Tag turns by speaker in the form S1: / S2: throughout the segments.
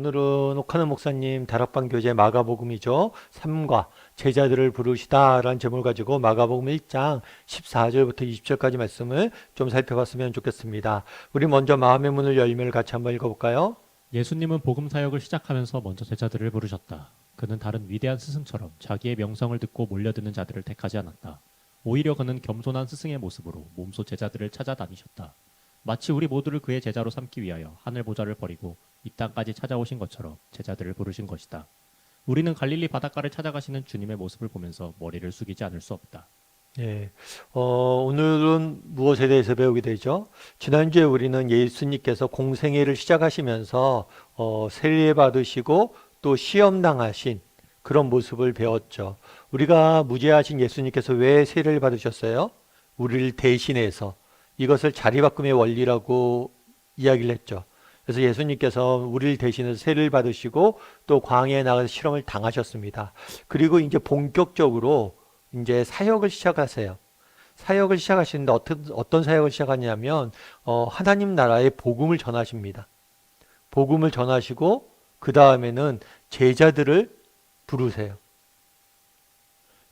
S1: 오늘은 옥하는 목사님 다락방 교재 마가복음이죠. 3과 제자들을 부르시다라는 제목을 가지고 마가복음 1장 14절부터 20절까지 말씀을 좀 살펴봤으면 좋겠습니다. 우리 먼저 마음의 문을 열매를 같이 한번 읽어볼까요?
S2: 예수님은 복음 사역을 시작하면서 먼저 제자들을 부르셨다. 그는 다른 위대한 스승처럼 자기의 명성을 듣고 몰려드는 자들을 택하지 않았다. 오히려 그는 겸손한 스승의 모습으로 몸소 제자들을 찾아다니셨다. 마치 우리 모두를 그의 제자로 삼기 위하여 하늘 보좌를 버리고 이 땅까지 찾아오신 것처럼 제자들을 부르신 것이다. 우리는 갈릴리 바닷가를 찾아가시는 주님의 모습을 보면서 머리를 숙이지 않을 수 없다.
S1: 예, 오늘은 무엇에 대해서 배우게 되죠? 지난주에 우리는 예수님께서 공생애를 시작하시면서 세례 받으시고 또 시험 당하신 그런 모습을 배웠죠. 우리가 무죄하신 예수님께서 왜 세례를 받으셨어요? 우리를 대신해서 이것을 자리바꿈의 원리라고 이야기를 했죠. 그래서 예수님께서 우리를 대신해서 세례를 받으시고 또 광야에 나가서 실험을 당하셨습니다. 그리고 이제 본격적으로 이제 사역을 시작하세요. 사역을 시작하시는데 어떤 사역을 시작하냐면 하나님 나라의 복음을 전하십니다. 복음을 전하시고 그 다음에는 제자들을 부르세요.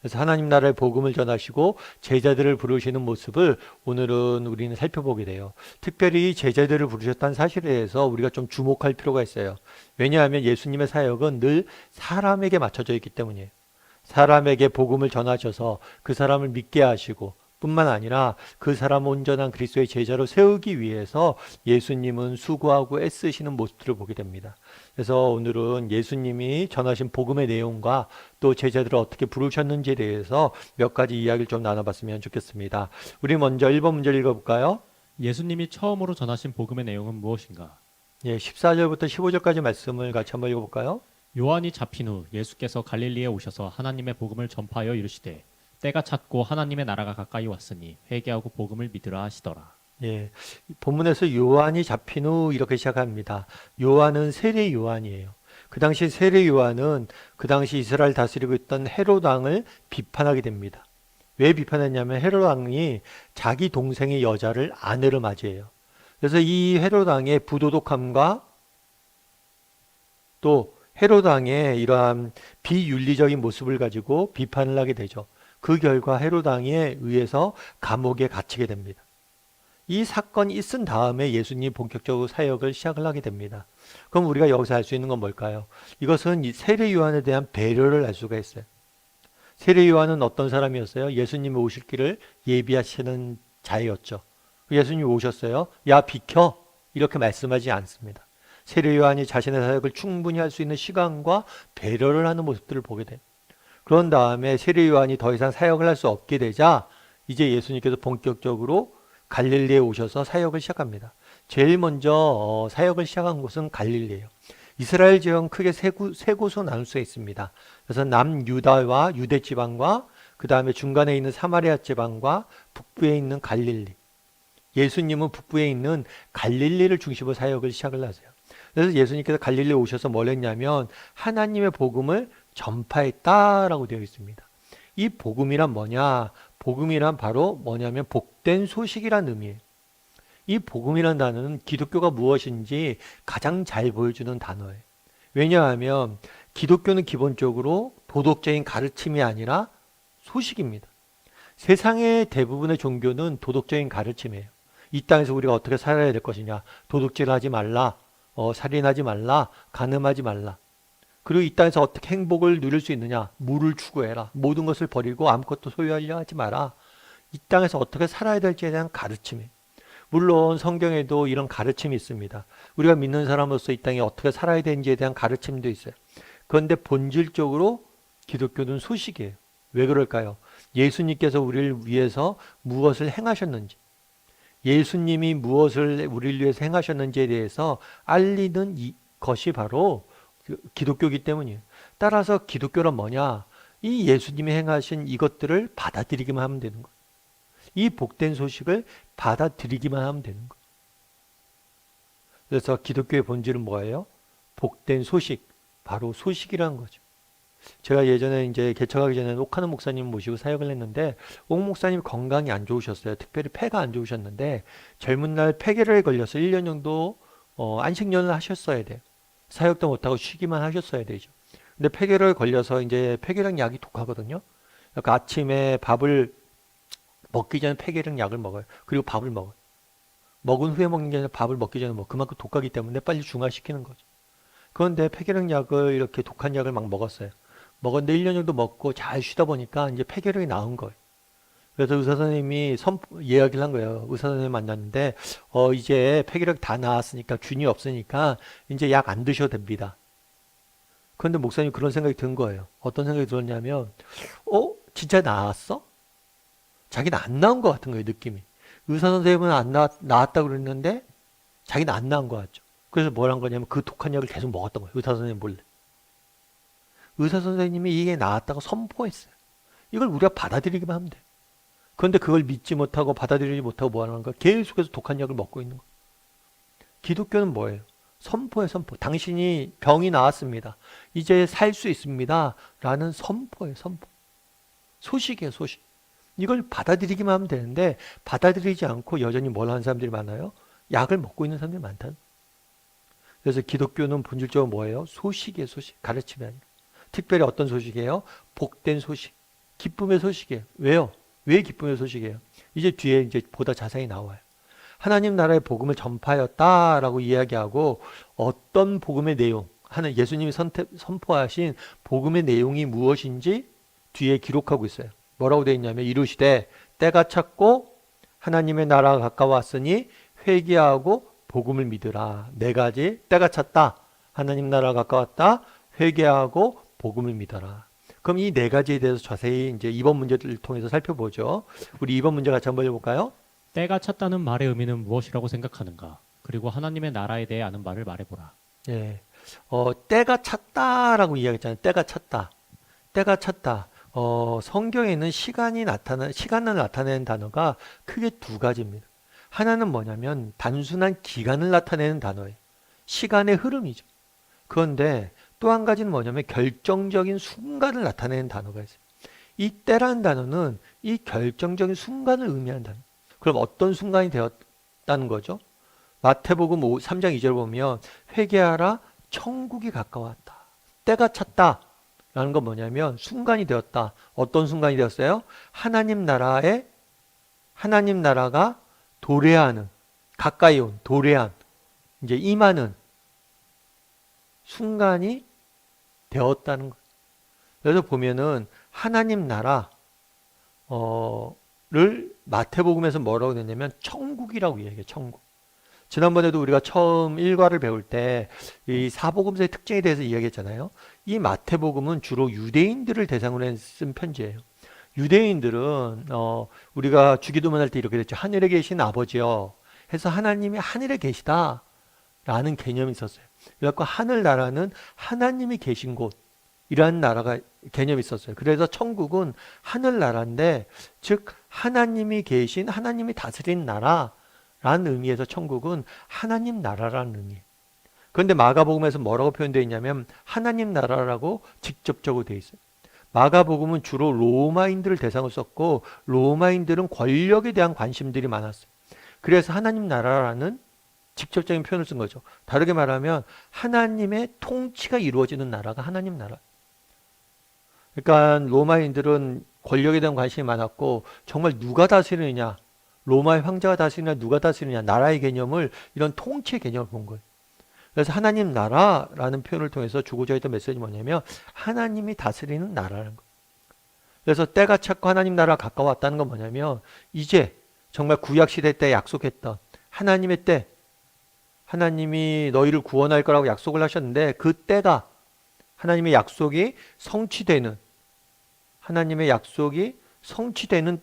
S1: 그래서 하나님 나라의 복음을 전하시고 제자들을 부르시는 모습을 오늘은 우리는 살펴보게 돼요. 특별히 제자들을 부르셨다는 사실에 대해서 우리가 좀 주목할 필요가 있어요. 왜냐하면 예수님의 사역은 늘 사람에게 맞춰져 있기 때문이에요. 사람에게 복음을 전하셔서 그 사람을 믿게 하시고 뿐만 아니라 그 사람을 온전한 그리스도의 제자로 세우기 위해서 예수님은 수고하고 애쓰시는 모습들을 보게 됩니다. 그래서 오늘은 예수님이 전하신 복음의 내용과 또 제자들을 어떻게 부르셨는지에 대해서 몇 가지 이야기를 좀 나눠봤으면 좋겠습니다. 우리 먼저 1번 문제를 읽어볼까요?
S2: 예수님이 처음으로 전하신 복음의 내용은 무엇인가?
S1: 예, 14절부터 15절까지 말씀을 같이 한번 읽어볼까요?
S2: 요한이 잡힌 후 예수께서 갈릴리에 오셔서 하나님의 복음을 전파하여 이르시되 때가 찼고 하나님의 나라가 가까이 왔으니 회개하고 복음을 믿으라 하시더라.
S1: 예, 본문에서 요한이 잡힌 후 이렇게 시작합니다. 요한은 세례 요한이에요. 그 당시 세례 요한은 그 당시 이스라엘 다스리고 있던 헤롯 왕을 비판하게 됩니다. 왜 비판했냐면 헤롯 왕이 자기 동생의 여자를 아내로 맞이해요. 그래서 이 헤롯 왕의 부도덕함과 또 헤롯 왕의 이러한 비윤리적인 모습을 가지고 비판을 하게 되죠. 그 결과 헤롯 왕에 의해서 감옥에 갇히게 됩니다. 이 사건이 있은 다음에 예수님이 본격적으로 사역을 시작을 하게 됩니다. 그럼 우리가 여기서 알 수 있는 건 뭘까요? 이것은 이 세례 요한에 대한 배려를 알 수가 있어요. 세례 요한은 어떤 사람이었어요? 예수님이 오실 길을 예비하시는 자였죠. 예수님이 오셨어요. 야, 비켜! 이렇게 말씀하지 않습니다. 세례 요한이 자신의 사역을 충분히 할 수 있는 시간과 배려를 하는 모습들을 보게 돼요. 그런 다음에 세례 요한이 더 이상 사역을 할 수 없게 되자 이제 예수님께서 본격적으로 갈릴리에 오셔서 사역을 시작합니다. 제일 먼저 사역을 시작한 곳은 갈릴리예요. 이스라엘 지역은 크게 세 곳으로 나눌 수 있습니다. 그래서 남유다와 유대 지방과 그 다음에 중간에 있는 사마리아 지방과 북부에 있는 갈릴리. 예수님은 북부에 있는 갈릴리를 중심으로 사역을 시작을 하세요. 그래서 예수님께서 갈릴리에 오셔서 뭘 했냐면 하나님의 복음을 전파했다라고 되어 있습니다. 이 복음이란 뭐냐? 복음이란 바로 뭐냐면 복된 소식이란 의미예요. 이 복음이란 단어는 기독교가 무엇인지 가장 잘 보여주는 단어예요. 왜냐하면 기독교는 기본적으로 도덕적인 가르침이 아니라 소식입니다. 세상의 대부분의 종교는 도덕적인 가르침이에요. 이 땅에서 우리가 어떻게 살아야 될 것이냐. 도둑질하지 말라. 살인하지 말라. 간음하지 말라. 그리고 이 땅에서 어떻게 행복을 누릴 수 있느냐. 물을 추구해라. 모든 것을 버리고 아무것도 소유하려 하지 마라. 이 땅에서 어떻게 살아야 될지에 대한 가르침이에요. 물론 성경에도 이런 가르침이 있습니다. 우리가 믿는 사람으로서 이 땅에 어떻게 살아야 되는지에 대한 가르침도 있어요. 그런데 본질적으로 기독교는 소식이에요. 왜 그럴까요? 예수님께서 우리를 위해서 무엇을 행하셨는지, 예수님이 무엇을 우리를 위해서 행하셨는지에 대해서 알리는 것이 바로 기독교이기 때문이에요. 따라서 기독교는 뭐냐? 이 예수님이 행하신 이것들을 받아들이기만 하면 되는 거예요. 이 복된 소식을 받아들이기만 하면 되는 거예요. 그래서 기독교의 본질은 뭐예요? 복된 소식, 바로 소식이라는 거죠. 제가 예전에 이제 개척하기 전에 옥하는 목사님 모시고 사역을 했는데 옥 목사님 건강이 안 좋으셨어요. 특별히 폐가 안 좋으셨는데 젊은 날 폐결핵에 걸려서 1년 정도 안식년을 하셨어야 돼요. 사역도 못하고 쉬기만 하셨어야 되죠. 근데 폐결핵 걸려서 이제 폐결핵 약이 독하거든요. 그러니까 아침에 밥을 먹기 전에 폐결핵 약을 먹어요. 그리고 밥을 먹어요. 먹은 후에 먹는 게 아니라 밥을 먹기 전에 그만큼 독하기 때문에 빨리 중화시키는 거죠. 그런데 폐결핵 약을 이렇게 독한 약을 막 먹었어요. 먹었는데 1년 정도 먹고 잘 쉬다 보니까 이제 폐결핵이 나은 거예요. 그래서 의사 선생님이 이야기를 한 거예요. 의사 선생님 만났는데 이제 폐결핵 다 나았으니까 균이 없으니까 이제 약 안 드셔도 됩니다. 그런데 목사님 그런 생각이 든 거예요. 어떤 생각이 들었냐면 진짜 나았어? 자기는 안 나은 것 같은 거예요. 느낌이. 의사 선생님은 나았다고 그랬는데 자기는 안 나은 것 같죠. 그래서 뭘 한 거냐면 그 독한 약을 계속 먹었던 거예요. 의사 선생님 몰래. 의사 선생님이 이게 나았다고 선포했어요. 이걸 우리가 받아들이기만 하면 돼요. 그런데 그걸 믿지 못하고 받아들이지 못하고 뭐 하는 거야? 계속해서 독한 약을 먹고 있는 거예요. 기독교는 뭐예요? 선포예요, 선포. 당신이 병이 나았습니다. 이제 살 수 있습니다. 라는 선포예요, 선포. 소식이에요, 소식. 이걸 받아들이기만 하면 되는데 받아들이지 않고 여전히 뭘 하는 사람들이 많아요? 약을 먹고 있는 사람들이 많다는 거예요. 그래서 기독교는 본질적으로 뭐예요? 소식이에요, 소식. 가르침이 아니라. 특별히 어떤 소식이에요? 복된 소식. 기쁨의 소식이에요. 왜요? 왜 기쁨의 소식이에요? 이제 뒤에 이제 보다 자세히 나와요. 하나님 나라의 복음을 전파하였다라고 이야기하고 어떤 복음의 내용, 예수님이 선포하신 복음의 내용이 무엇인지 뒤에 기록하고 있어요. 뭐라고 되어 있냐면 이르시되 때가 찼고 하나님의 나라가 가까웠으니 회개하고 복음을 믿으라. 네 가지. 때가 찼다. 하나님 나라가 가까웠다. 회개하고 복음을 믿어라. 그럼 이 네 가지에 대해서 자세히 이제 이번 문제를 통해서 살펴보죠. 우리 이번 문제 같이 한번 해볼까요?
S2: 때가 찼다는 말의 의미는 무엇이라고 생각하는가? 그리고 하나님의 나라에 대해 아는 바를 말해보라.
S1: 예. 때가 찼다라고 이야기했잖아요. 때가 찼다. 때가 찼다. 성경에는 시간을 나타내는 단어가 크게 두 가지입니다. 하나는 뭐냐면 단순한 기간을 나타내는 단어예요. 시간의 흐름이죠. 그런데 또 한 가지는 뭐냐면 결정적인 순간을 나타내는 단어가 있어요. 이 때라는 단어는 이 결정적인 순간을 의미하는 단어. 그럼 어떤 순간이 되었다는 거죠? 마태복음 3장 2절 보면 회개하라 천국이 가까웠다. 때가 찼다. 라는 건 뭐냐면 순간이 되었다. 어떤 순간이 되었어요? 하나님 나라가 도래하는, 가까이 온, 도래한, 이제 임하는 순간이 되었다는 거예요. 그래서 보면은 하나님 나라를 마태복음에서 뭐라고 했냐면 천국이라고 얘기해요. 천국. 지난번에도 우리가 처음 1과를 배울 때 이 사복음서의 특징에 대해서 이야기했잖아요. 이 마태복음은 주로 유대인들을 대상으로 쓴 편지예요. 유대인들은 우리가 주기도문 할 때 이렇게 됐죠. 하늘에 계신 아버지요. 해서 하나님이 하늘에 계시다 라는 개념이 있었어요. 그래서 하늘나라는 하나님이 계신 곳이라는 나라가 개념이 있었어요. 그래서 천국은 하늘나라인데 즉 하나님이 계신 하나님이 다스린 나라라는 의미에서 천국은 하나님 나라라는 의미예요. 그런데 마가복음에서 뭐라고 표현되어 있냐면 하나님 나라라고 직접적으로 되어 있어요. 마가복음은 주로 로마인들을 대상으로 썼고 로마인들은 권력에 대한 관심들이 많았어요. 그래서 하나님 나라라는 직접적인 표현을 쓴 거죠. 다르게 말하면 하나님의 통치가 이루어지는 나라가 하나님 나라. 그러니까 로마인들은 권력에 대한 관심이 많았고 정말 누가 다스리느냐, 로마의 황제가 다스리느냐, 누가 다스리느냐, 나라의 개념을 이런 통치의 개념을 본 거예요. 그래서 하나님 나라라는 표현을 통해서 주고자 했던 메시지는 뭐냐면 하나님이 다스리는 나라라는 거예요. 그래서 때가 찼고 하나님 나라가 가까웠다는 건 뭐냐면 이제 정말 구약시대 때 약속했던 하나님의 때, 하나님이 너희를 구원할 거라고 약속을 하셨는데 그 때가 하나님의 약속이 성취되는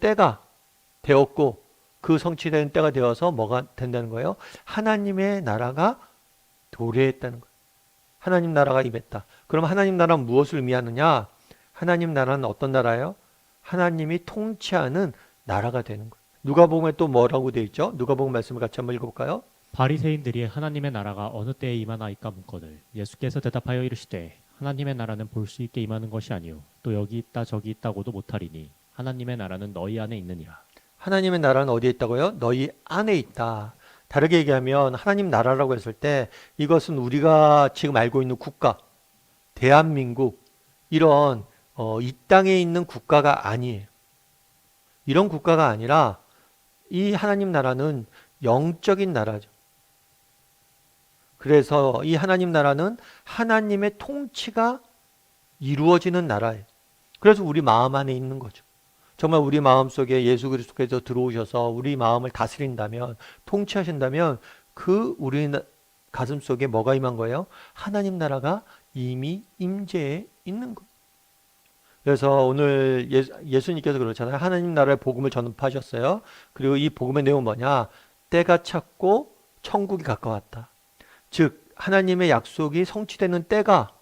S1: 때가 되었고 그 성취되는 때가 되어서 뭐가 된다는 거예요? 하나님의 나라가 도래했다는 거예요. 하나님 나라가 임했다. 그럼 하나님 나라는 무엇을 의미하느냐? 하나님 나라는 어떤 나라예요? 하나님이 통치하는 나라가 되는 거예요. 누가복음에 또 뭐라고 되어 있죠? 누가복음 말씀을 같이 한번 읽어볼까요?
S2: 바리새인들이 하나님의 나라가 어느 때에 임하나이까 묻거늘 예수께서 대답하여 이르시되 하나님의 나라는 볼 수 있게 임하는 것이 아니요 또 여기 있다 저기 있다고도 못하리니 하나님의 나라는 너희 안에 있느니라.
S1: 하나님의 나라는 어디에 있다고요? 너희 안에 있다. 다르게 얘기하면 하나님 나라라고 했을 때 이것은 우리가 지금 알고 있는 국가, 대한민국 이런 이 땅에 있는 국가가 아니에요. 이런 국가가 아니라 이 하나님 나라는 영적인 나라죠. 그래서 이 하나님 나라는 하나님의 통치가 이루어지는 나라예요. 그래서 우리 마음 안에 있는 거죠. 정말 우리 마음 속에 예수 그리스도께서 들어오셔서 우리 마음을 다스린다면, 통치하신다면 그 우리 가슴 속에 뭐가 임한 거예요? 하나님 나라가 이미 임재해 있는 거예요. 그래서 오늘 예수님께서 그렇잖아요. 하나님 나라의 복음을 전파하셨어요. 그리고 이 복음의 내용은 뭐냐? 때가 찼고 천국이 가까웠다. 즉 하나님의 약속이 성취되는 때가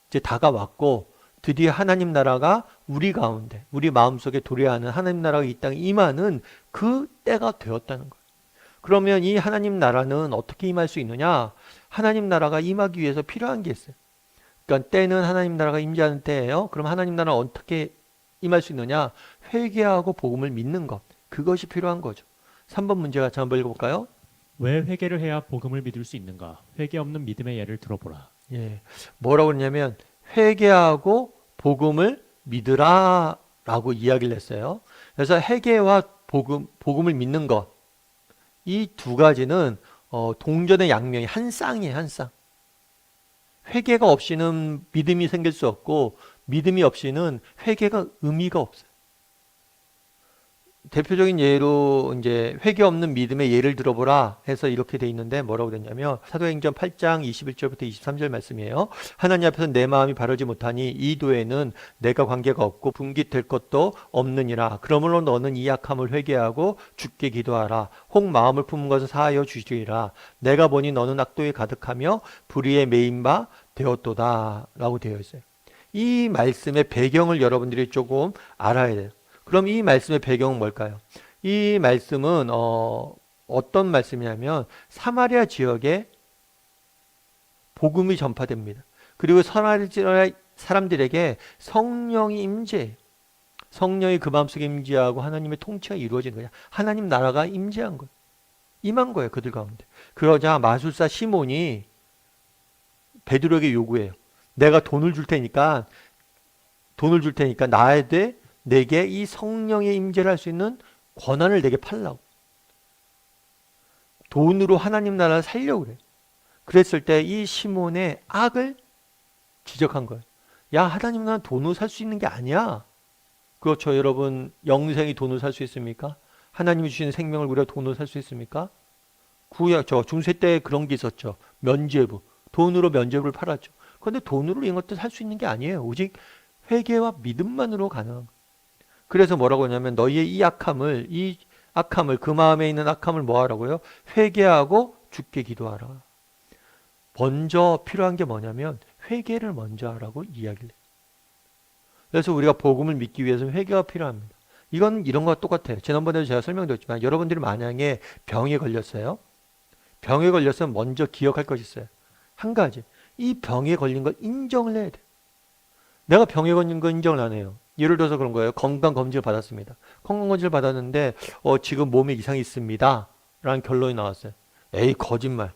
S1: 이제 다가왔고 드디어 하나님 나라가 우리 가운데, 우리 마음속에 도래하는 하나님 나라가 이 땅에 임하는 그 때가 되었다는 거예요. 그러면 이 하나님 나라는 어떻게 임할 수 있느냐? 하나님 나라가 임하기 위해서 필요한 게 있어요. 그러니까 때는 하나님 나라가 임재하는 때예요. 그럼 하나님 나라는 어떻게 임할 수 있느냐? 회개하고 복음을 믿는 것. 그것이 필요한 거죠. 3번 문제 같이 한번 읽어볼까요?
S2: 왜 회개를 해야 복음을 믿을 수 있는가? 회개 없는 믿음의 예를 들어보라.
S1: 예. 뭐라고 그러냐면 회개하고 복음을 믿으라 라고 이야기를 했어요. 그래서 회개와 복음을 믿는 것. 이 두 가지는 동전의 양면이 한 쌍이에요, 한 쌍. 회개가 없이는 믿음이 생길 수 없고 믿음이 없이는 회개가 의미가 없어요. 대표적인 예로 이제 회개 없는 믿음의 예를 들어보라 해서 이렇게 돼 있는데 뭐라고 됐냐면 사도행전 8장 21절부터 23절 말씀이에요. 하나님 앞에서 내 마음이 바르지 못하니 이 도에는 내가 관계가 없고 분깃될 것도 없느니라. 그러므로 너는 이 약함을 회개하고 주께 기도하라. 혹 마음을 품은 것을 사하여 주시리라. 내가 보니 너는 악도에 가득하며 불의에 매인 바 되었도다 라고 되어 있어요. 이 말씀의 배경을 여러분들이 조금 알아야 돼요. 그럼 이 말씀의 배경은 뭘까요? 이 말씀은 어떤 말씀이냐면 사마리아 지역에 복음이 전파됩니다. 그리고 사마리아 사람들에게 성령이 임재해요. 성령이 그 마음속에 임재하고 하나님의 통치가 이루어진 거예요. 하나님 나라가 임재한 거예요. 임한 거예요. 그들 가운데. 그러자 마술사 시몬이 베드로에게 요구해요. 내가 돈을 줄 테니까 내게 이 성령의 임재를 할 수 있는 권한을 내게 팔라고. 돈으로 하나님 나라를 살려고 그래요. 그랬을 때 이 시몬의 악을 지적한 거예요. 야, 하나님 나라는 돈으로 살 수 있는 게 아니야. 그렇죠, 여러분. 영생이 돈으로 살 수 있습니까? 하나님이 주시는 생명을 우리가 돈으로 살 수 있습니까? 중세 때 그런 게 있었죠. 면죄부. 돈으로 면죄부를 팔았죠. 그런데 돈으로 이런 것들 살 수 있는 게 아니에요. 오직 회개와 믿음만으로 가능한 거예요. 그래서 뭐라고 하냐면 너희의 이 악함을 그 마음에 있는 악함을 뭐 하라고요? 회개하고 주께 기도하라. 먼저 필요한 게 뭐냐면 회개를 먼저 하라고 이야기를 해요. 그래서 우리가 복음을 믿기 위해서는 회개가 필요합니다. 이건 이런 거와 똑같아요. 지난번에도 제가 설명드렸지만 여러분들이 만약에 병에 걸렸어요. 병에 걸렸으면 먼저 기억할 것이 있어요. 한 가지. 이 병에 걸린 걸 인정을 해야 돼요. 내가 병에 걸린 거 인정을 안 해요. 예를 들어서 그런 거예요. 건강검진을 받았습니다. 건강검진을 받았는데 지금 몸에 이상이 있습니다. 라는 결론이 나왔어요. 에이, 거짓말.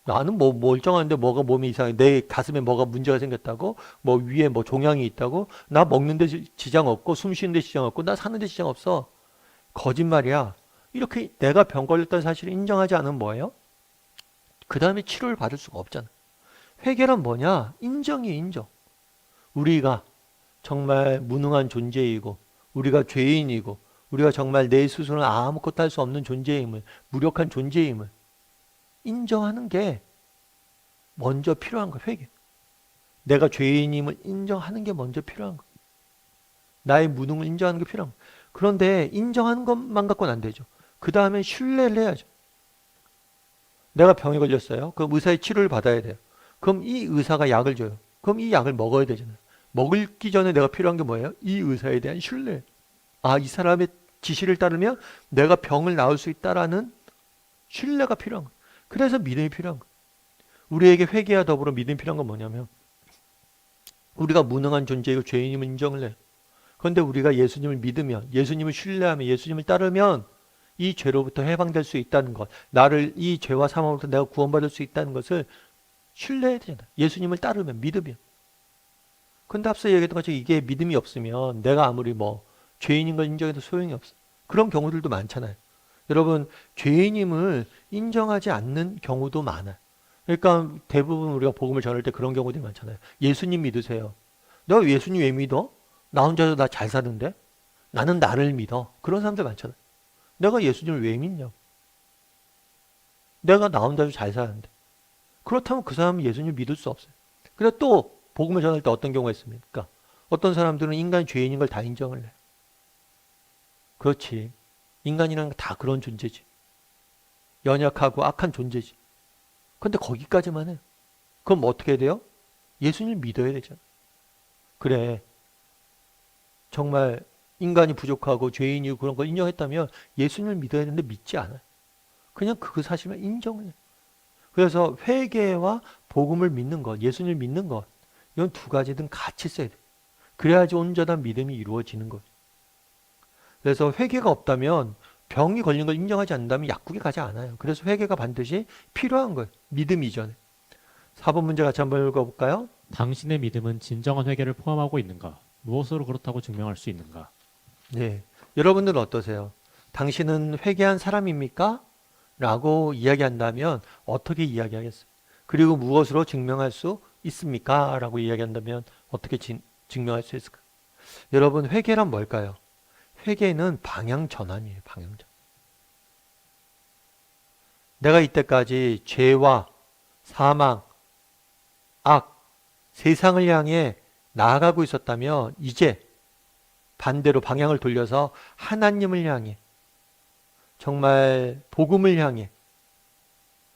S1: 나는 뭐 멀쩡한데 뭐가 몸에 이상해. 내 가슴에 뭐가 문제가 생겼다고? 뭐 위에 뭐 종양이 있다고? 나 먹는데 지장 없고 숨 쉬는데 지장 없고 나 사는데 지장 없어. 거짓말이야. 이렇게 내가 병 걸렸다는 사실을 인정하지 않으면 뭐예요? 그 다음에 치료를 받을 수가 없잖아. 회개란 뭐냐? 인정이에요, 인정. 우리가 정말 무능한 존재이고 우리가 죄인이고 우리가 정말 내 스스로는 아무것도 할 수 없는 존재임을, 무력한 존재임을 인정하는 게 먼저 필요한 거예요. 회개. 내가 죄인임을 인정하는 게 먼저 필요한 거예요. 나의 무능을 인정하는 게 필요한 거예요. 그런데 인정하는 것만 갖고는 안 되죠. 그 다음에 신뢰를 해야죠. 내가 병에 걸렸어요. 그럼 의사의 치료를 받아야 돼요. 그럼 이 의사가 약을 줘요. 그럼 이 약을 먹어야 되잖아요. 먹기 전에 내가 필요한 게 뭐예요? 이 의사에 대한 신뢰. 아, 이 사람의 지시를 따르면 내가 병을 나을 수 있다라는 신뢰가 필요한 거예요. 그래서 믿음이 필요한 거예요. 우리에게 회개와 더불어 믿음이 필요한 건 뭐냐면 우리가 무능한 존재이고 죄인임을 인정을 해요. 그런데 우리가 예수님을 믿으면, 예수님을 신뢰하면, 예수님을 따르면 이 죄로부터 해방될 수 있다는 것, 나를 이 죄와 사망으로부터 내가 구원받을 수 있다는 것을 신뢰해야 되잖아. 예수님을 따르면, 믿으면. 근데 앞서 얘기했던 것처럼 이게 믿음이 없으면 내가 아무리 뭐 죄인인 걸 인정해도 소용이 없어. 그런 경우들도 많잖아요. 여러분, 죄인임을 인정하지 않는 경우도 많아요. 그러니까 대부분 우리가 복음을 전할 때 그런 경우들이 많잖아요. 예수님 믿으세요. 내가 예수님 왜 믿어? 나 혼자서 나 잘 사는데? 나는 나를 믿어. 그런 사람들 많잖아요. 내가 예수님을 왜 믿냐? 내가 나 혼자서 잘 사는데. 그렇다면 그 사람은 예수님을 믿을 수 없어요. 그래서 또 복음을 전할 때 어떤 경우가 있습니까? 어떤 사람들은 인간이 죄인인 걸 다 인정을 해요. 그렇지. 인간이란 건 다 그런 존재지. 연약하고 악한 존재지. 근데 거기까지만 해요. 그럼 뭐 어떻게 해야 돼요? 예수님을 믿어야 되잖아. 그래. 정말 인간이 부족하고 죄인이고 그런 걸 인정했다면 예수님을 믿어야 되는데 믿지 않아요. 그냥 그 사실만 인정을 해요. 그래서 회개와 복음을 믿는 것, 예수님을 믿는 것, 이건 두 가지든 같이 써야 돼요. 그래야지 온전한 믿음이 이루어지는 거예요. 그래서 회개가 없다면 병이 걸린 걸 인정하지 않는다면 약국에 가지 않아요. 그래서 회개가 반드시 필요한 거예요. 믿음 이전에. 4번 문제 같이 한번 읽어볼까요?
S2: 당신의 믿음은 진정한 회개를 포함하고 있는가? 무엇으로 그렇다고 증명할 수 있는가?
S1: 네. 여러분들은 어떠세요? 당신은 회개한 사람입니까? 라고 이야기한다면 어떻게 이야기하겠어요? 그리고 무엇으로 증명할 수 있습니까? 라고 이야기한다면 어떻게 증명할 수 있을까? 여러분, 회개란 뭘까요? 회개는 방향 전환이에요. 방향 전환. 내가 이때까지 죄와 사망, 악, 세상을 향해 나아가고 있었다면 이제 반대로 방향을 돌려서 하나님을 향해, 정말 복음을 향해,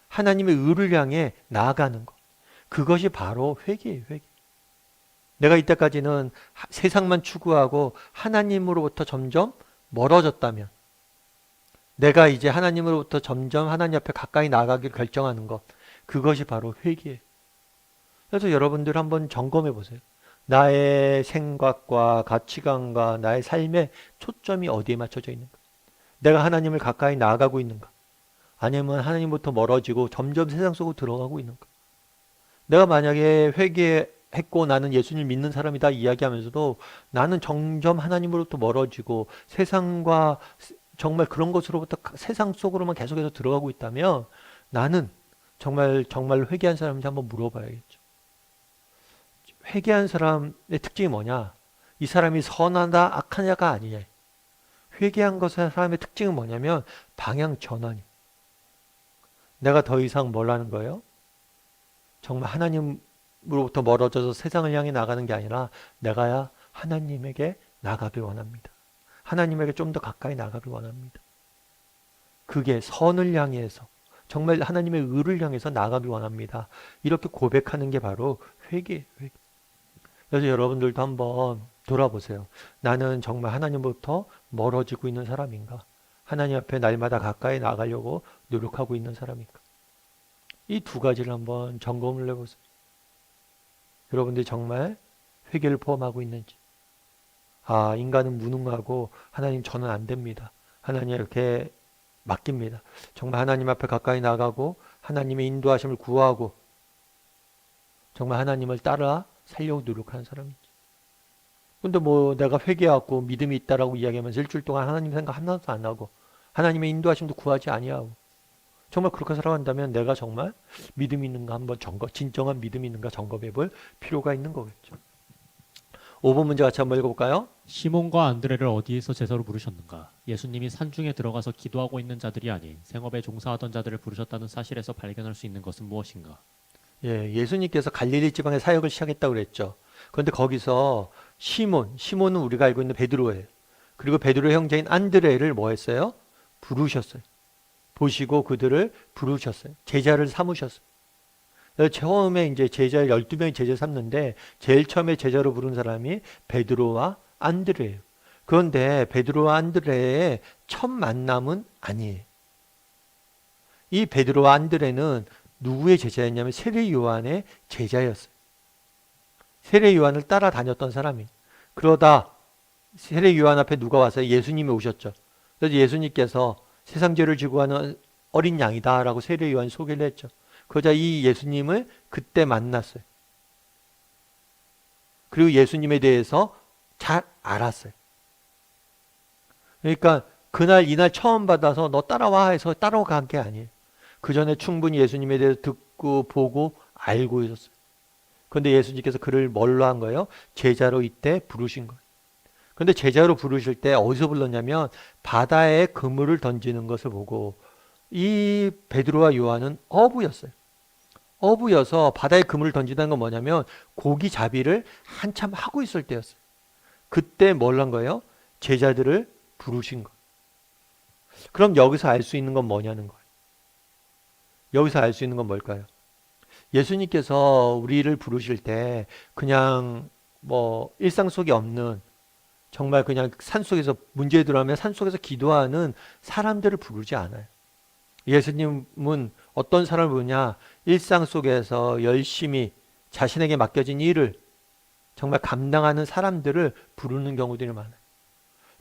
S1: 하나님의 의를 향해 나아가는 것. 그것이 바로 회개예요. 회개. 내가 이때까지는 세상만 추구하고 하나님으로부터 점점 멀어졌다면, 내가 이제 하나님으로부터 점점 하나님 앞에 가까이 나아가기를 결정하는 것, 그것이 바로 회개예요. 그래서 여러분들 한번 점검해 보세요. 나의 생각과 가치관과 나의 삶의 초점이 어디에 맞춰져 있는가? 내가 하나님을 가까이 나아가고 있는가? 아니면 하나님부터 멀어지고 점점 세상 속으로 들어가고 있는가? 내가 만약에 회개했고 나는 예수님을 믿는 사람이다 이야기하면서도 나는 점점 하나님으로부터 멀어지고 세상과 정말 그런 것으로부터 세상 속으로만 계속해서 들어가고 있다면 나는 정말 회개한 사람인지 한번 물어봐야겠죠. 회개한 사람의 특징이 뭐냐? 이 사람이 선하다 악하냐가 아니냐. 회개한 것의 사람의 특징은 뭐냐면 방향 전환이. 내가 더 이상 뭘 하는 거예요? 정말 하나님으로부터 멀어져서 세상을 향해 나가는 게 아니라 내가야 하나님에게 나가길 원합니다. 하나님에게 좀 더 가까이 나가길 원합니다. 그게 선을 향해서 정말 하나님의 의를 향해서 나가길 원합니다. 이렇게 고백하는 게 바로 회개예요. 회개. 그래서 여러분들도 한번 돌아보세요. 나는 정말 하나님부터 멀어지고 있는 사람인가? 하나님 앞에 날마다 가까이 나가려고 노력하고 있는 사람인가? 이 두 가지를 한번 점검을 해보세요. 여러분들이 정말 회개를 포함하고 있는지. 아, 인간은 무능하고 하나님 저는 안 됩니다. 하나님 이렇게 맡깁니다. 정말 하나님 앞에 가까이 나가고 하나님의 인도하심을 구하고 정말 하나님을 따라 살려고 노력하는 사람이지. 근데 뭐 내가 회개하고 믿음이 있다라고 이야기하면서 일주일 동안 하나님 생각 하나도 안 하고 하나님의 인도하심도 구하지 아니하고 정말 그렇게 살아간다면 내가 정말 믿음이 있는가 한번 진정한 믿음이 있는가 점검해 볼 필요가 있는 거겠죠. 5번 문제 같이 한번 읽어볼까요?
S2: 시몬과 안드레를 어디에서 제사로 부르셨는가? 예수님이 산중에 들어가서 기도하고 있는 자들이 아닌 생업에 종사하던 자들을 부르셨다는 사실에서 발견할 수 있는 것은 무엇인가?
S1: 예, 예수님께서 갈릴리 지방의 사역을 시작했다고 그랬죠. 그런데 거기서 시몬은 우리가 알고 있는 베드로예요. 그리고 베드로의 형제인 안드레를 뭐 했어요? 부르셨어요. 보시고 그들을 부르셨어요. 제자를 삼으셨어요. 처음에 이제 12명의 제자를 삼는데 제일 처음에 제자로 부른 사람이 베드로와 안드레예요. 그런데 베드로와 안드레의 첫 만남은 아니에요. 이 베드로와 안드레는 누구의 제자였냐면 세례 요한의 제자였어요. 세례 요한을 따라다녔던 사람이에요. 그러다 세례 요한 앞에 누가 와서 예수님이 오셨죠. 그래서 예수님께서 세상 죄를 지고 가는 어린 양이다라고 세례 요한이 소개를 했죠. 그러자 이 예수님을 그때 만났어요. 그리고 예수님에 대해서 잘 알았어요. 그러니까 그날 이날 처음 받아서 너 따라와 해서 따라간 게 아니에요. 그 전에 충분히 예수님에 대해서 듣고 보고 알고 있었어요. 그런데 예수님께서 그를 뭘로 한 거예요? 제자로 이때 부르신 거예요. 그런데 제자로 부르실 때 어디서 불렀냐면 바다에 그물을 던지는 것을 보고 이 베드로와 요한은 어부였어요. 어부여서 바다에 그물을 던지다는 건 뭐냐면 고기 잡이를 한참 하고 있을 때였어요. 그때 뭘 한 거예요? 제자들을 부르신 거예요. 그럼 여기서 알 수 있는 건 뭐냐는 거예요. 여기서 알 수 있는 건 뭘까요? 예수님께서 우리를 부르실 때 그냥 뭐 일상 속에 없는 정말 그냥 산속에서 문제에 들어가면 산속에서 기도하는 사람들을 부르지 않아요. 예수님은 어떤 사람을 부르냐? 일상 속에서 열심히 자신에게 맡겨진 일을 정말 감당하는 사람들을 부르는 경우들이 많아요.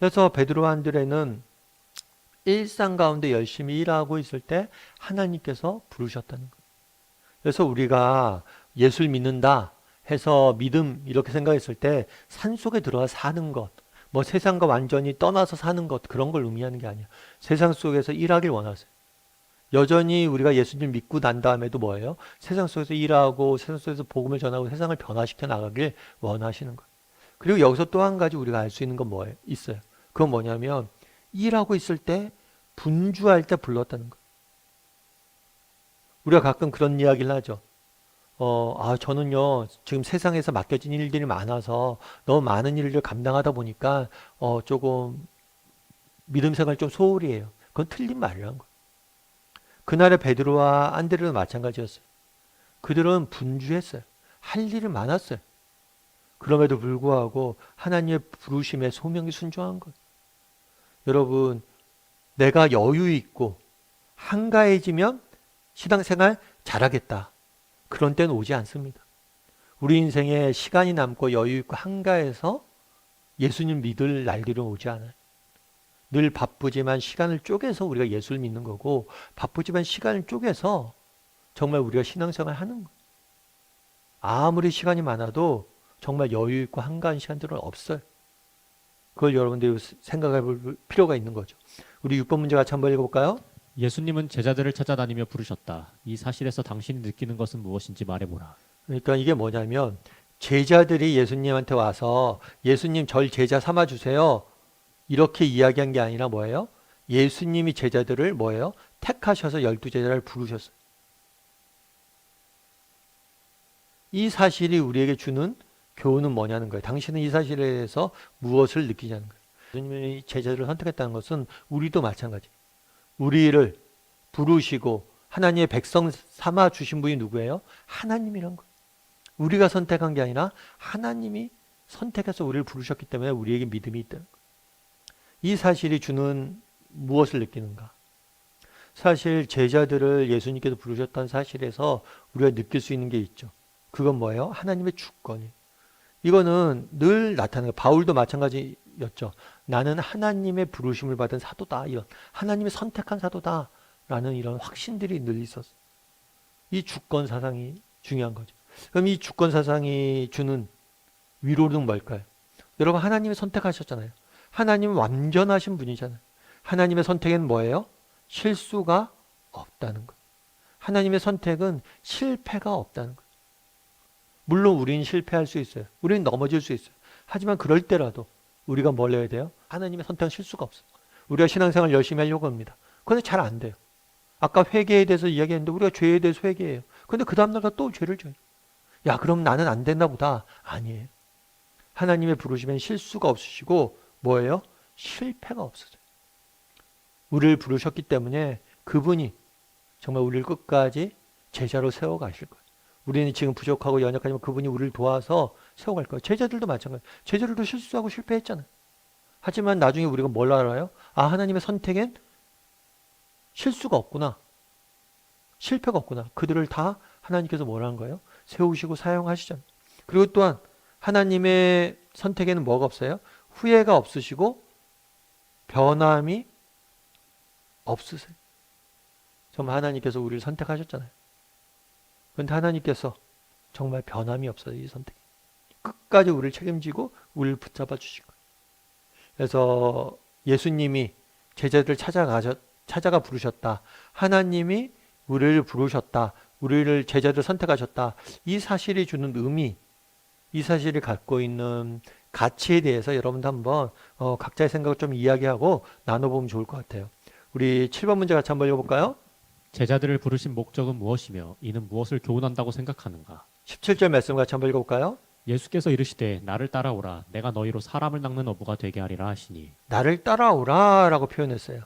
S1: 그래서 베드로와 안드레는 일상 가운데 열심히 일하고 있을 때 하나님께서 부르셨다는 거예요. 그래서 우리가 예수를 믿는다 해서 믿음 이렇게 생각했을 때 산속에 들어가 사는 것, 뭐 세상과 완전히 떠나서 사는 것 그런 걸 의미하는 게 아니에요. 세상 속에서 일하길 원하세요. 여전히 우리가 예수님 믿고 난 다음에도 뭐예요? 세상 속에서 일하고 세상 속에서 복음을 전하고 세상을 변화시켜 나가길 원하시는 거예요. 그리고 여기서 또 한 가지 우리가 알 수 있는 건 뭐예요? 있어요. 그건 뭐냐면 일하고 있을 때 분주할 때 불렀다는 거예요. 우리가 가끔 그런 이야기를 하죠. 저는요, 지금 세상에서 맡겨진 일들이 많아서 너무 많은 일을 감당하다 보니까, 조금 믿음 생활 좀 소홀히 해요. 그건 틀린 말이라는 거예요. 그날의 베드로와 안드레도 마찬가지였어요. 그들은 분주했어요. 할 일이 많았어요. 그럼에도 불구하고 하나님의 부르심에 소명이 순종한 거예요. 여러분, 내가 여유 있고 한가해지면 신앙생활 잘하겠다. 그런 때는 오지 않습니다. 우리 인생에 시간이 남고 여유 있고 한가해서 예수님 믿을 날들은 오지 않아요. 늘 바쁘지만 시간을 쪼개서 우리가 예수를 믿는 거고 바쁘지만 시간을 쪼개서 정말 우리가 신앙생활 하는 거예요. 아무리 시간이 많아도 정말 여유 있고 한가한 시간들은 없어요. 그걸 여러분들이 생각해 볼 필요가 있는 거죠. 우리 6번 문제 같이 한번 읽어볼까요?
S2: 예수님은 제자들을 찾아다니며 부르셨다. 이 사실에서 당신이 느끼는 것은 무엇인지 말해보라.
S1: 그러니까 이게 뭐냐면 제자들이 예수님한테 와서 예수님 절 제자 삼아주세요. 이렇게 이야기한 게 아니라 뭐예요? 예수님이 제자들을 뭐예요? 택하셔서 12제자를 부르셨어요. 이 사실이 우리에게 주는 교훈은 뭐냐는 거예요. 당신은 이 사실에 대해서 무엇을 느끼냐는 거예요. 예수님이 제자들을 선택했다는 것은 우리도 마찬가지. 우리를 부르시고 하나님의 백성 삼아 주신 분이 누구예요? 하나님이란 거예요. 우리가 선택한 게 아니라 하나님이 선택해서 우리를 부르셨기 때문에 우리에게 믿음이 있다는 거예요. 이 사실이 주는 무엇을 느끼는가? 사실 제자들을 예수님께서 부르셨다는 사실에서 우리가 느낄 수 있는 게 있죠. 그건 뭐예요? 하나님의 주권이에요. 이거는 늘 나타나는 거예요. 바울도 마찬가지였죠. 나는 하나님의 부르심을 받은 사도다. 이런 하나님의 선택한 사도다. 라는 이런 확신들이 늘 있었어요. 이 주권 사상이 중요한 거죠. 그럼 이 주권 사상이 주는 위로는 뭘까요? 여러분 하나님이 선택하셨잖아요. 하나님은 완전하신 분이잖아요. 하나님의 선택은 뭐예요? 실수가 없다는 거예요. 하나님의 선택은 실패가 없다는 거예요. 물론 우리는 실패할 수 있어요. 우리는 넘어질 수 있어요. 하지만 그럴 때라도 우리가 뭘 해야 돼요? 하나님의 선택은 실수가 없어요. 우리가 신앙생활 열심히 하려고 합니다. 그런데 잘 안 돼요. 아까 회개에 대해서 이야기했는데 우리가 죄에 대해서 회개해요. 근데 그 다음날 또 죄를 져요. 야, 그럼 나는 안 됐나 보다. 아니에요. 하나님의 부르심엔 실수가 없으시고 뭐예요? 실패가 없어져요. 우리를 부르셨기 때문에 그분이 정말 우리를 끝까지 제자로 세워가실 거예요. 우리는 지금 부족하고 연약하지만 그분이 우리를 도와서 세워갈 거예요. 제자들도 마찬가지예요. 제자들도 실수하고 실패했잖아요. 하지만 나중에 우리가 뭘 알아요? 아, 하나님의 선택엔 실수가 없구나. 실패가 없구나. 그들을 다 하나님께서 뭐라는 거예요? 세우시고 사용하시잖아요. 그리고 또한 하나님의 선택에는 뭐가 없어요? 후회가 없으시고 변함이 없으세요. 정말 하나님께서 우리를 선택하셨잖아요. 그런데 하나님께서 정말 변함이 없어요. 이 선택. 끝까지 우리를 책임지고 우리를 붙잡아 주신 거예요. 그래서 예수님이 제자들을 찾아가 부르셨다. 하나님이 우리를 부르셨다. 우리를 제자들 선택하셨다. 이 사실이 주는 의미, 이 사실이 갖고 있는 가치에 대해서 여러분도 한번 각자의 생각을 좀 이야기하고 나눠보면 좋을 것 같아요. 우리 7번 문제 같이 한번 읽어볼까요?
S2: 제자들을 부르신 목적은 무엇이며 이는 무엇을 교훈한다고 생각하는가?
S1: 17절 말씀 같이 한번 읽어볼까요?
S2: 예수께서 이르시되 나를 따라오라 내가 너희로 사람을 낚는 어부가 되게 하리라 하시니.
S1: 나를 따라오라 라고 표현했어요.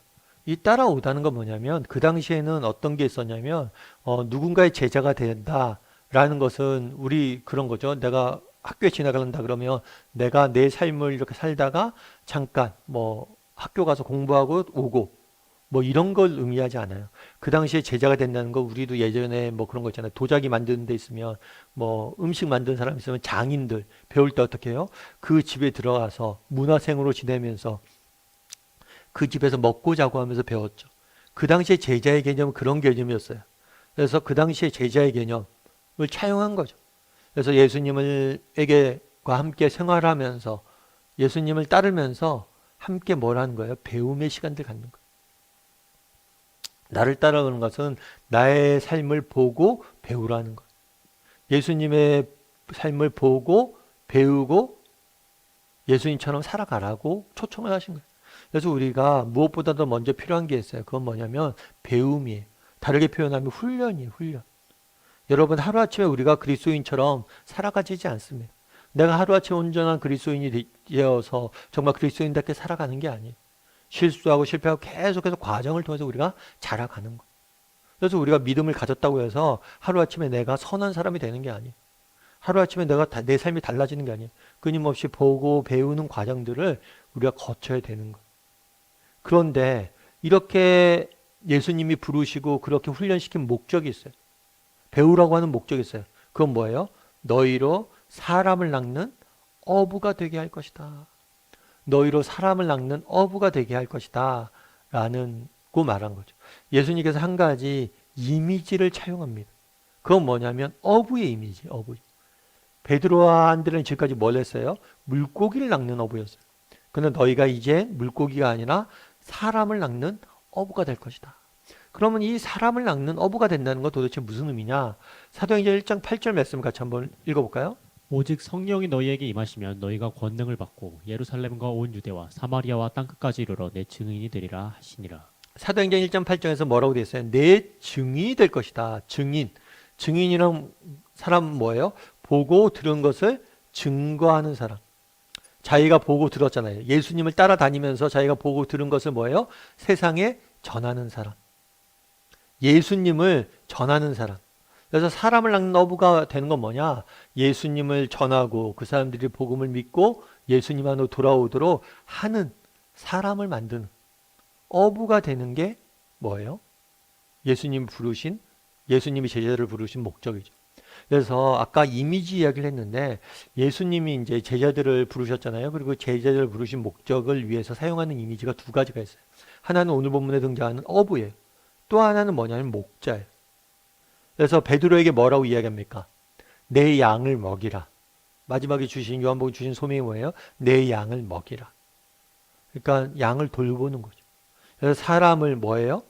S1: 이 따라오다는 건 뭐냐면 그 당시에는 어떤 게 있었냐면 누군가의 제자가 된다라는 것은 우리 그런 거죠. 내가 학교에 지나간다 그러면 내가 내 삶을 이렇게 살다가 잠깐 뭐 학교 가서 공부하고 오고 뭐 이런 걸 의미하지 않아요. 그 당시에 제자가 된다는 거 우리도 예전에 뭐 그런 거 있잖아요. 도자기 만드는 데 있으면 뭐 음식 만드는 사람 있으면 장인들 배울 때 어떻게 해요? 그 집에 들어가서 문화생으로 지내면서 그 집에서 먹고 자고 하면서 배웠죠. 그 당시에 제자의 개념은 그런 개념이었어요. 그래서 그 당시에 제자의 개념을 차용한 거죠. 그래서 예수님과 함께 생활하면서 예수님을 따르면서 함께 뭘 하는 거예요? 배움의 시간들 갖는 거예요. 나를 따라오는 것은 나의 삶을 보고 배우라는 거예요. 예수님의 삶을 보고 배우고 예수님처럼 살아가라고 초청을 하신 거예요. 그래서 우리가 무엇보다도 먼저 필요한 게 있어요. 그건 뭐냐면 배움이에요. 다르게 표현하면 훈련이에요. 훈련. 여러분 하루아침에 우리가 그리스도인처럼 살아가지지 않습니다. 내가 하루아침에 온전한 그리스도인이 되어서 정말 그리스도인답게 살아가는 게 아니에요. 실수하고 실패하고 계속해서 과정을 통해서 우리가 자라가는 거예요. 그래서 우리가 믿음을 가졌다고 해서 하루아침에 내가 선한 사람이 되는 게 아니에요. 하루아침에 내 삶이 달라지는 게 아니에요. 끊임없이 보고 배우는 과정들을 우리가 거쳐야 되는 거예요. 그런데 이렇게 예수님이 부르시고 그렇게 훈련시킨 목적이 있어요. 배우라고 하는 목적이 있어요. 그건 뭐예요? 너희로 사람을 낚는 어부가 되게 할 것이다. 너희로 사람을 낚는 어부가 되게 할 것이다. 라는 고 말한 거죠. 예수님께서 한 가지 이미지를 차용합니다. 그건 뭐냐면 어부의 이미지, 어부. 베드로와 안드레는 지금까지 뭘 했어요? 물고기를 낚는 어부였어요. 그런데 너희가 이제 물고기가 아니라 사람을 낚는 어부가 될 것이다. 그러면 이 사람을 낚는 어부가 된다는 건 도대체 무슨 의미냐? 사도행전 1장 8절 말씀 같이 한번 읽어볼까요?
S2: 오직 성령이 너희에게 임하시면 너희가 권능을 받고 예루살렘과 온 유대와 사마리아와 땅끝까지 이르러 내 증인이 되리라 하시니라.
S1: 사도행전 1장 8절에서 뭐라고 되어 있어요? 내 증인이 될 것이다. 증인. 증인이란 사람은 뭐예요? 보고 들은 것을 증거하는 사람. 자기가 보고 들었잖아요. 예수님을 따라다니면서 자기가 보고 들은 것을 뭐예요? 세상에 전하는 사람. 예수님을 전하는 사람. 그래서 사람을 낚는 어부가 되는 건 뭐냐? 예수님을 전하고 그 사람들이 복음을 믿고 예수님 안으로 돌아오도록 하는 사람을 만드는 어부가 되는 게 뭐예요? 예수님이 제자들을 부르신 목적이죠. 그래서 아까 이미지 이야기를 했는데 예수님이 이제 제자들을 부르셨잖아요. 그리고 제자들을 부르신 목적을 위해서 사용하는 이미지가 두 가지가 있어요. 하나는 오늘 본문에 등장하는 어부예요. 또 하나는 뭐냐면 목자예요. 그래서 베드로에게 뭐라고 이야기합니까? 내 양을 먹이라. 마지막에 요한복음 주신 소명이 뭐예요? 내 양을 먹이라. 그러니까 양을 돌보는 거죠. 그래서 사람을 뭐예요?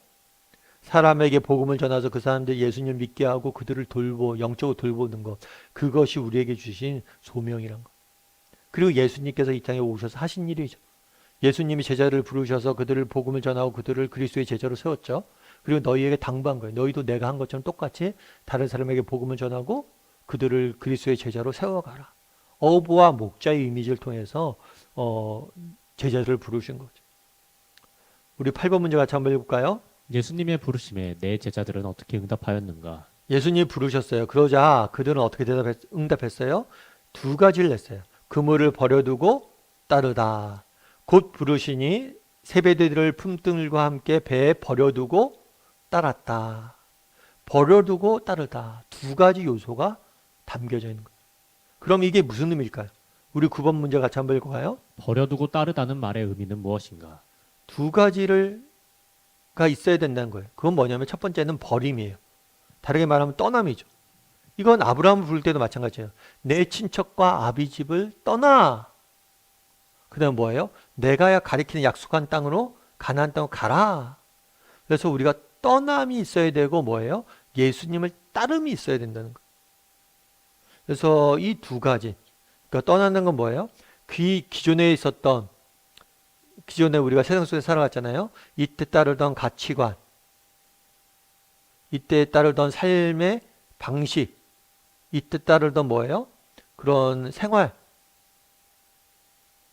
S1: 사람에게 복음을 전해서 그 사람들 예수님을 믿게 하고 그들을 영적으로 돌보는 것. 그것이 우리에게 주신 소명이란 것. 그리고 예수님께서 이 땅에 오셔서 하신 일이죠. 예수님이 제자를 부르셔서 그들을 복음을 전하고 그들을 그리스도의 제자로 세웠죠. 그리고 너희에게 당부한 거예요. 너희도 내가 한 것처럼 똑같이 다른 사람에게 복음을 전하고 그들을 그리스도의 제자로 세워가라. 어부와 목자의 이미지를 통해서 제자들을 부르신 거죠. 우리 8번 문제 같이 한번 읽을까요?
S2: 예수님의 부르심에 내 제자들은 어떻게 응답하였는가?
S1: 예수님이 부르셨어요. 그러자 그들은 어떻게 응답했어요? 두 가지를 냈어요. 그물을 버려두고 따르다. 곧 부르시니 세베대를 품등과 함께 배에 버려두고 따랐다. 버려두고 따르다. 두 가지 요소가 담겨져 있는 거예요. 그럼 이게 무슨 의미일까요? 우리 9번 문제 같이 한번 읽어봐요.
S2: 버려두고 따르다는 말의 의미는 무엇인가?
S1: 두 가지를 있어야 된다는 거예요. 그건 뭐냐면 첫 번째는 버림이에요. 다르게 말하면 떠남이죠. 이건 아브라함을 부를 때도 마찬가지예요. 내 친척과 아비 집을 떠나. 그 다음 뭐예요? 내가 가리키는 약속한 땅으로 가나안 땅으로 가라. 그래서 우리가 떠남이 있어야 되고 뭐예요? 예수님을 따름이 있어야 된다는 거예요. 그래서 이 두 가지. 그러니까 떠나는 건 뭐예요? 기존에 있었던 기존에 우리가 세상 속에 살아갔잖아요. 이때 따르던 가치관, 이때 따르던 삶의 방식, 이때 따르던 뭐예요? 그런 생활,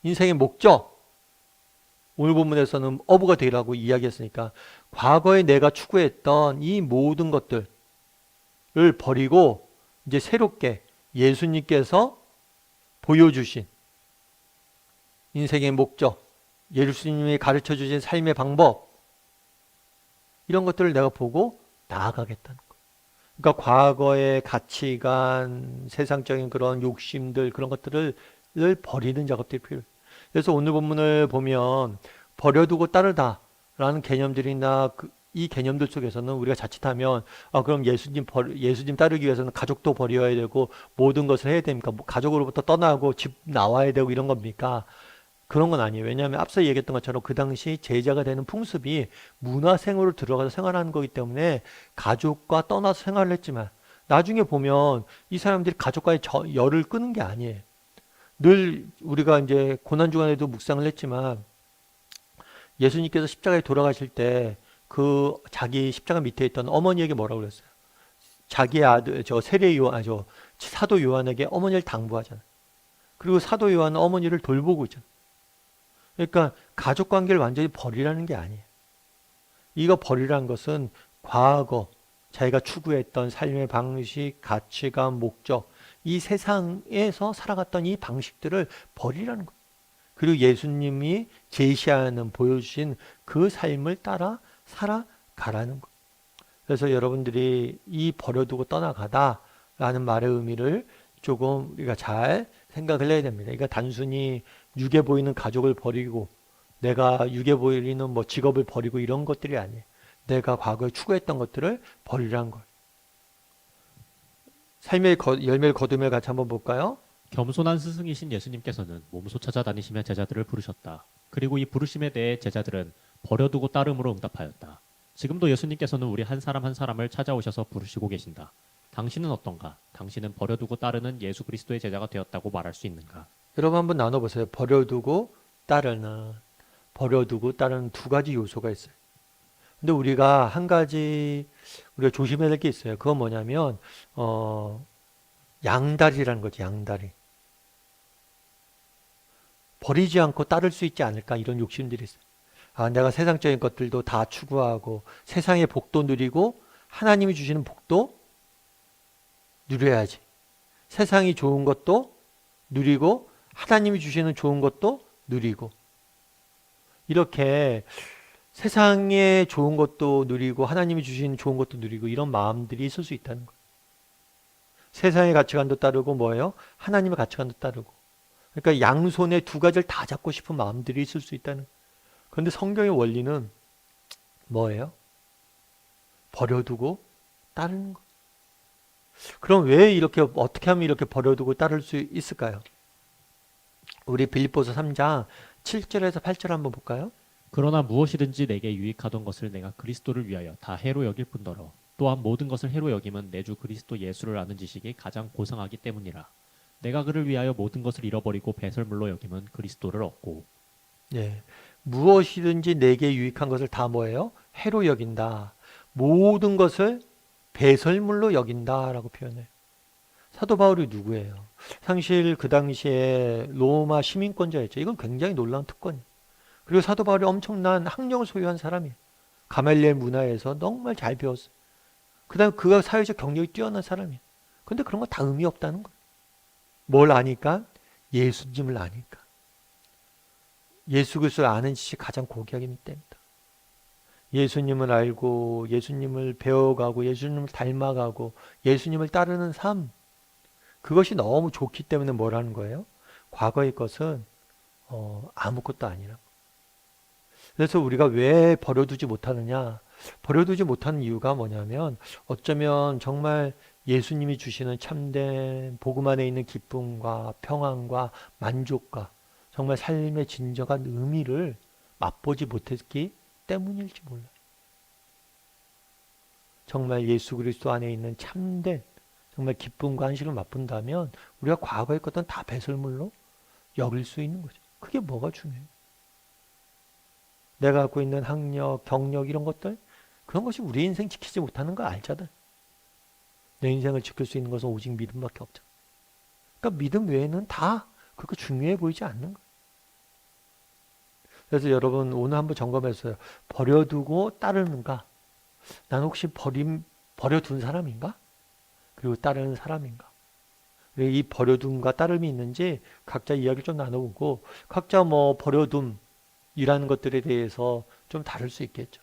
S1: 인생의 목적. 오늘 본문에서는 어부가 되라고 이야기했으니까 과거에 내가 추구했던 이 모든 것들을 버리고 이제 새롭게 예수님께서 보여주신 인생의 목적, 예수님이 가르쳐 주신 삶의 방법, 이런 것들을 내가 보고 나아가겠다는 거예요. 그러니까 과거의 가치관, 세상적인 그런 욕심들, 그런 것들을 버리는 작업들이 필요해요. 그래서 오늘 본문을 보면 버려두고 따르다라는 개념들이나 이 개념들 속에서는 우리가 자칫하면 그럼 예수님 따르기 위해서는 가족도 버려야 되고 모든 것을 해야 됩니까? 뭐 가족으로부터 떠나고 집 나와야 되고 이런 겁니까? 그런 건 아니에요. 왜냐하면 앞서 얘기했던 것처럼 그 당시 제자가 되는 풍습이 문화생으로 들어가서 생활하는 거기 때문에 가족과 떠나서 생활을 했지만 나중에 보면 이 사람들이 가족과의 열을 끄는 게 아니에요. 늘 우리가 이제 고난주간에도 묵상을 했지만 예수님께서 십자가에 돌아가실 때 그 자기 십자가 밑에 있던 어머니에게 뭐라고 그랬어요? 자기의 아들, 사도 요한에게 어머니를 당부하잖아요. 그리고 사도 요한은 어머니를 돌보고 있잖아요. 그러니까 가족 관계를 완전히 버리라는 게 아니에요. 이거 버리라는 것은 과거 자기가 추구했던 삶의 방식, 가치관, 목적, 이 세상에서 살아갔던 이 방식들을 버리라는 거예요. 그리고 예수님이 제시하는 보여주신 그 삶을 따라 살아가라는 거예요. 그래서 여러분들이 이 버려두고 떠나가다라는 말의 의미를 조금 우리가 잘 생각을 해야 됩니다. 그러니까 단순히 육에 보이는 가족을 버리고 내가 육에 보이는 뭐 직업을 버리고 이런 것들이 아니에요. 내가 과거에 추구했던 것들을 버리라는 거예요. 삶의 열매를 거두며 같이 한번 볼까요?
S2: 겸손한 스승이신 예수님께서는 몸소 찾아다니시며 제자들을 부르셨다. 그리고 이 부르심에 대해 제자들은 버려두고 따름으로 응답하였다. 지금도 예수님께서는 우리 한 사람 한 사람을 찾아오셔서 부르시고 계신다. 당신은 어떤가? 당신은 버려두고 따르는 예수 그리스도의 제자가 되었다고 말할 수 있는가?
S1: 여러분 한번 나눠보세요. 버려두고 따르는 두 가지 요소가 있어요. 근데 우리가 한 가지 우리가 조심해야 될 게 있어요. 그건 뭐냐면 양다리라는 거지. 양다리. 버리지 않고 따를 수 있지 않을까 이런 욕심들이 있어요. 내가 세상적인 것들도 다 추구하고 세상의 복도 누리고 하나님이 주시는 복도 누려야지. 세상이 좋은 것도 누리고 하나님이 주시는 좋은 것도 누리고 이렇게 세상에 좋은 것도 누리고 하나님이 주시는 좋은 것도 누리고 이런 마음들이 있을 수 있다는 거예요. 세상의 가치관도 따르고 뭐예요? 하나님의 가치관도 따르고. 그러니까 양손에 두 가지를 다 잡고 싶은 마음들이 있을 수 있다는 거예요. 그런데 성경의 원리는 뭐예요? 버려두고 따르는 거. 그럼 왜 이렇게 어떻게 하면 이렇게 버려두고 따를 수 있을까요? 우리 빌립보서 3장 7절에서 8절 한번 볼까요?
S2: 그러나 무엇이든지 내게 유익하던 것을 내가 그리스도를 위하여 다 해로 여길 뿐더러 또한 모든 것을 해로 여김은 내 주 그리스도 예수를 아는 지식이 가장 고상하기 때문이라. 내가 그를 위하여 모든 것을 잃어버리고 배설물로 여김은 그리스도를 얻고.
S1: 예. 무엇이든지 내게 유익한 것을 다 뭐예요? 해로 여긴다. 모든 것을 배설물로 여긴다라고 표현해요. 사도 바울이 누구예요? 사실 그 당시에 로마 시민권자였죠. 이건 굉장히 놀라운 특권이에요. 그리고 사도 바울이 엄청난 학력을 소유한 사람이에요. 가말리엘 문화에서 정말 잘 배웠어요. 그 다음에 그가 사회적 경력이 뛰어난 사람이에요. 근데 그런 거 다 의미 없다는 거예요. 뭘 아니까? 예수님을 아니까. 예수 그리스도를 아는 지식이 가장 고귀하기 때문이다. 예수님을 알고 예수님을 배워가고 예수님을 닮아가고 예수님을 따르는 삶, 그것이 너무 좋기 때문에 뭐라는 거예요? 과거의 것은 아무것도 아니라고. 그래서 우리가 왜 버려두지 못하느냐? 버려두지 못하는 이유가 뭐냐면 어쩌면 정말 예수님이 주시는 참된 복음 안에 있는 기쁨과 평안과 만족과 정말 삶의 진정한 의미를 맛보지 못했기 때문일지 몰라요. 정말 예수 그리스도 안에 있는 참된 정말 기쁨과 안식을 맛본다면 우리가 과거의 것들은 다 배설물로 여길 수 있는 거죠. 그게 뭐가 중요해요? 내가 갖고 있는 학력, 경력 이런 것들 그런 것이 우리 인생 지키지 못하는 거 알잖아. 내 인생을 지킬 수 있는 것은 오직 믿음밖에 없잖아. 그러니까 믿음 외에는 다 그렇게 중요해 보이지 않는 거예요. 그래서 여러분 오늘 한번 점검했어요. 버려두고 따르는가? 난 혹시 버려둔 사람인가? 그리고 따르는 사람인가? 이 버려둠과 따름이 있는지 각자 이야기를 좀 나눠보고 각자 뭐 버려둠이라는 것들에 대해서 좀 다를 수 있겠죠.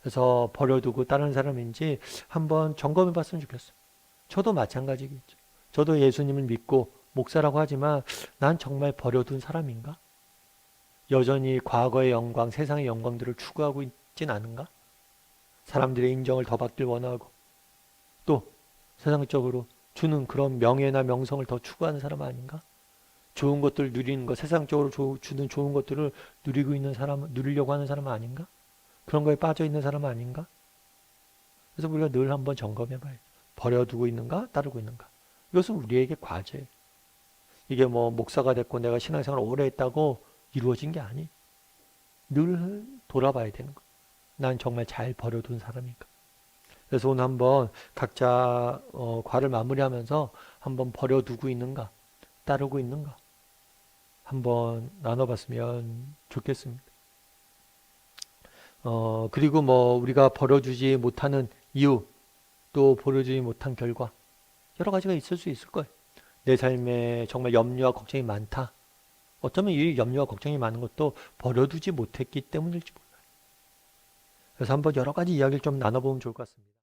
S1: 그래서 버려두고 따르는 사람인지 한번 점검해 봤으면 좋겠어요. 저도 마찬가지겠죠. 저도 예수님을 믿고 목사라고 하지만 난 정말 버려둔 사람인가? 여전히 과거의 영광, 세상의 영광들을 추구하고 있진 않은가? 사람들의 인정을 더 받길 원하고 또 세상적으로 주는 그런 명예나 명성을 더 추구하는 사람 아닌가? 좋은 것들 누리는 것, 세상적으로 주는 좋은 것들을 누리고 있는 사람, 누리려고 하는 사람 아닌가? 그런 거에 빠져 있는 사람 아닌가? 그래서 우리가 늘 한번 점검해 봐요. 버려두고 있는가? 따르고 있는가? 이것은 우리에게 과제예요. 이게 뭐 목사가 됐고 내가 신앙생활을 오래 했다고 이루어진 게 아니. 늘 돌아봐야 되는 거예요. 난 정말 잘 버려둔 사람인가? 그래서 오늘 한번 각자 과를 마무리하면서 한번 버려두고 있는가, 따르고 있는가 한번 나눠봤으면 좋겠습니다. 그리고 뭐 우리가 버려주지 못하는 이유, 또 버려주지 못한 결과 여러 가지가 있을 수 있을 거예요. 내 삶에 정말 염려와 걱정이 많다. 어쩌면 이 염려와 걱정이 많은 것도 버려두지 못했기 때문일지 몰라요. 그래서 한번 여러 가지 이야기를 좀 나눠보면 좋을 것 같습니다.